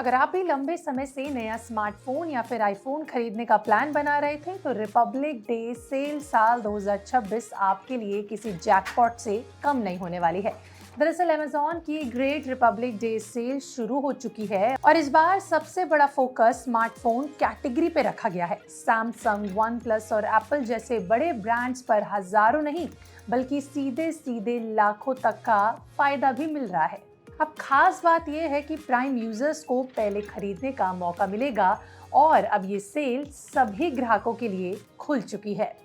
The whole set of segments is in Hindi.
अगर आप भी लंबे समय से नया स्मार्टफोन या फिर आईफोन खरीदने का प्लान बना रहे थे तो रिपब्लिक डे सेल साल 2026 आपके लिए किसी जैकपॉट से कम नहीं होने वाली है। दरअसल अमेजॉन की ग्रेट रिपब्लिक डे सेल शुरू हो चुकी है और इस बार सबसे बड़ा फोकस स्मार्टफोन कैटेगरी पे रखा गया है। सैमसंग, वन प्लस और एप्पल जैसे बड़े ब्रांड्स पर हजारों नहीं बल्कि सीधे सीधे लाखों तक का फायदा भी मिल रहा है। अब खास बात यह है कि प्राइम यूजर्स को पहले खरीदने का मौका मिलेगा और अब ये सेल सभी ग्राहकों के लिए खुल चुकी है।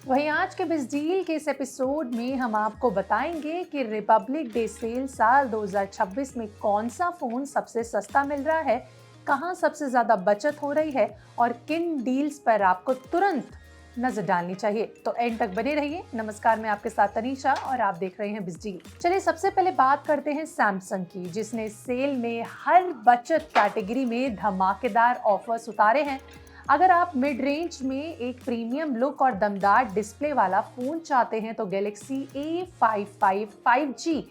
वहीं आज के बिस डील के इस एपिसोड में हम आपको बताएंगे कि रिपब्लिक डे सेल साल 2026 में कौन सा फोन सबसे सस्ता मिल रहा है, कहां सबसे ज्यादा बचत हो रही है और किन डील्स पर आपको तुरंत नजर डालनी चाहिए। तो एंड तक बने रहिए। नमस्कार, मैं आपके साथ तनीषा और आप देख रहे हैं बिस डील। चलिए सबसे पहले बात करते हैं सैमसंग की, जिसने सेल में हर बचत कैटेगरी में धमाकेदार ऑफर्स उतारे हैं। अगर आप मिड रेंज में एक प्रीमियम लुक और दमदार डिस्प्ले वाला फोन चाहते हैं तो गैलेक्सी A55 5G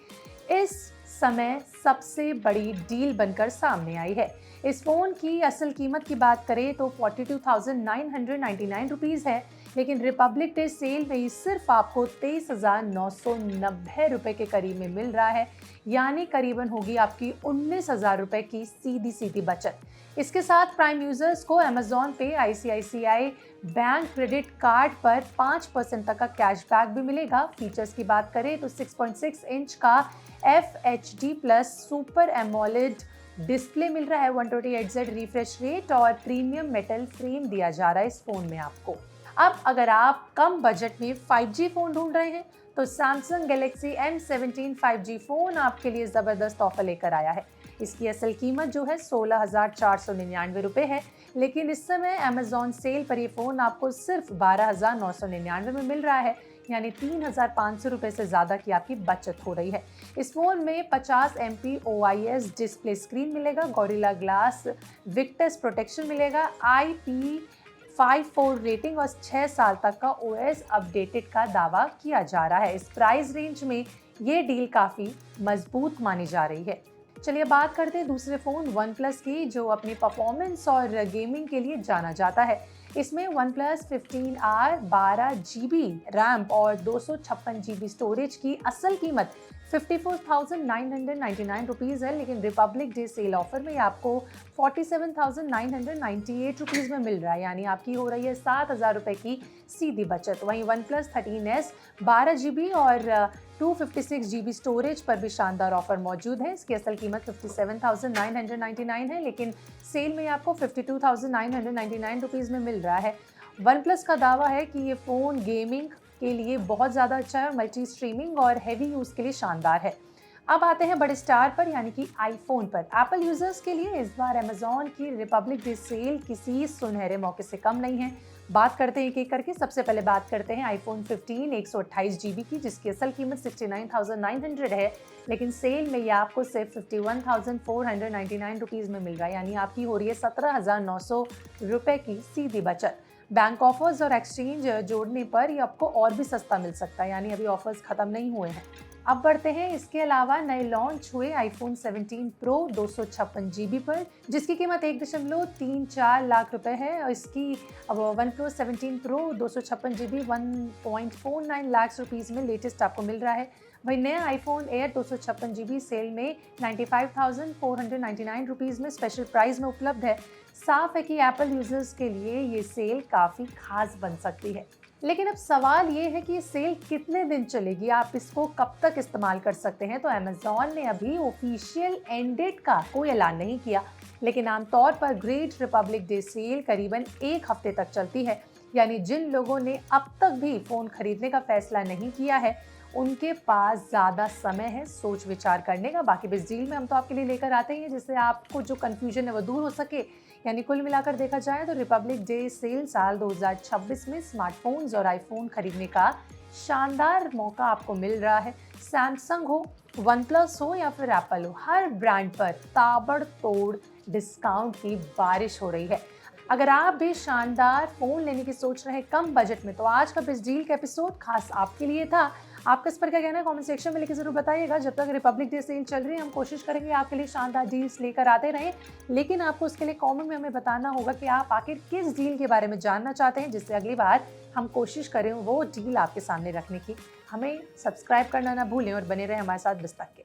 इस समय सबसे बड़ी डील बनकर सामने आई है। इस फोन की असल कीमत की बात करें तो 42,999 रुपीज़ है, लेकिन रिपब्लिक डे सेल में सिर्फ आपको 23,990 रुपए के करीब में मिल रहा है, यानी करीबन होगी आपकी 19,000 रुपए की सीधी सीधी बचत। इसके साथ प्राइम यूजर्स को अमेजॉन पे ICICI बैंक क्रेडिट कार्ड पर 5% तक का कैशबैक भी मिलेगा। फीचर्स की बात करें तो 6.6 इंच का FHD plus super AMOLED display मिल रहा है, 128Hz रिफ्रेश रेट और प्रीमियम मेटल फ्रेम दिया जा रहा है इस फोन में आपको। अब अगर आप कम बजट में 5G फोन ढूंढ रहे हैं तो Samsung Galaxy M17 5G phone आपके लिए जबरदस्त ऑफर लेकर आया है। इसकी असल कीमत जो है 16,499 रुपए है, लेकिन इस समय अमेजॉन सेल पर ये फोन आपको सिर्फ 12,999 में मिल रहा है, यानी 3,500 रुपए से ज्यादा की आपकी बचत हो रही है। इस फोन में 50 MP OIS डिस्प्ले स्क्रीन मिलेगा, गोरिल्ला ग्लास विक्टस प्रोटेक्शन मिलेगा, IP54 रेटिंग और 6 साल तक का OS अपडेटेड का दावा किया जा रहा है। इस प्राइस रेंज में ये डील काफी मजबूत मानी जा रही है। चलिए बात करते हैं दूसरे फोन वन प्लस की, जो अपनी परफॉर्मेंस और गेमिंग के लिए जाना जाता है। इसमें one plus 15R 12GB RAM और 256GB स्टोरेज की असल कीमत 54,999 रुपीज़ है, लेकिन रिपब्लिक डे सेल ऑफर में आपको 47,998 रुपीज़ में मिल रहा है, यानी आपकी हो रही है 7,000 रुपए की सीधी बचत। वहीं वन प्लस 13S 12GB और 256GB स्टोरेज पर भी शानदार ऑफर मौजूद है। इसकी असल कीमत 57,999 है, लेकिन सेल में आपको 52,999 रुपीज़ में मिल रहा है। वन प्लस का दावा है कि ये फ़ोन गेमिंग के लिए बहुत ज़्यादा अच्छा है, मल्टी स्ट्रीमिंग और हैवी यूज़ के लिए शानदार है। अब आते हैं बड़े स्टार पर, यानी कि आईफोन पर। एप्पल यूजर्स के लिए इस बार अमेजॉन की रिपब्लिक डे सेल किसी सुनहरे मौके से कम नहीं है। बात करते हैं एक एक करके। सबसे पहले बात करते हैं आईफोन 15 128GB की, जिसकी असल कीमत 69,900 है, लेकिन सेल में ये आपको सिर्फ 51,499 रुपीज़ में मिल रहा है, यानी आपकी हो रही है 17,900 रुपए की सीधी बचत। बैंक ऑफर्स और एक्सचेंज जोड़ने पर ये आपको और भी सस्ता मिल सकता है, यानी अभी ऑफर्स खत्म नहीं हुए हैं। अब बढ़ते हैं इसके अलावा नए लॉन्च हुए आईफोन 17 प्रो 256GB पर, जिसकी कीमत 1.34 लाख रुपए है। और इसकी अब one plus 17 pro 256GB 1.49 lakh rupees में लेटेस्ट आपको मिल रहा है। वही नया आईफोन एयर 256GB सेल में 95,499 रुपीज़ में स्पेशल प्राइस में उपलब्ध है। साफ है कि एप्पल यूजर्स के लिए ये सेल काफ़ी खास बन सकती है। लेकिन अब सवाल ये है कि ये सेल कितने दिन चलेगी, आप इसको कब तक इस्तेमाल कर सकते हैं। तो अमेजॉन ने अभी ऑफिशियल एंड डेट का कोई ऐलान नहीं किया, लेकिन आमतौर पर ग्रेट रिपब्लिक डे सेल करीबन एक हफ्ते तक चलती है, यानी जिन लोगों ने अब तक भी फ़ोन खरीदने का फैसला नहीं किया है उनके पास ज़्यादा समय है सोच विचार करने का। बाकी इस डील में हम तो आपके लिए लेकर आते ही हैं जिससे आपको जो कन्फ्यूजन है वो दूर हो सके। यानी कुल मिलाकर देखा जाए तो रिपब्लिक डे सेल साल 2026 में स्मार्टफोन्स और आईफोन खरीदने का शानदार मौका आपको मिल रहा है। सैमसंग हो, वन प्लस हो या फिर एप्पल हो, हर ब्रांड पर ताबड़तोड़ डिस्काउंट की बारिश हो रही है। अगर आप भी शानदार फ़ोन लेने की सोच रहे हैं कम बजट में, तो आज का बिस डील का एपिसोड खास आपके लिए था। आपका इस पर क्या कहना है कमेंट सेक्शन में लिख के जरूर बताइएगा। जब तक रिपब्लिक डे सेल चल रही है हम कोशिश करेंगे आपके लिए शानदार डील्स लेकर आते रहें, लेकिन आपको उसके लिए कमेंट में हमें बताना होगा कि आप आखिर किस डील के बारे में जानना चाहते हैं, जिससे अगली बार हम कोशिश करें वो डील आपके सामने रखने की। हमें सब्सक्राइब करना ना भूलें और बने रहें हमारे साथ बिस्तक के।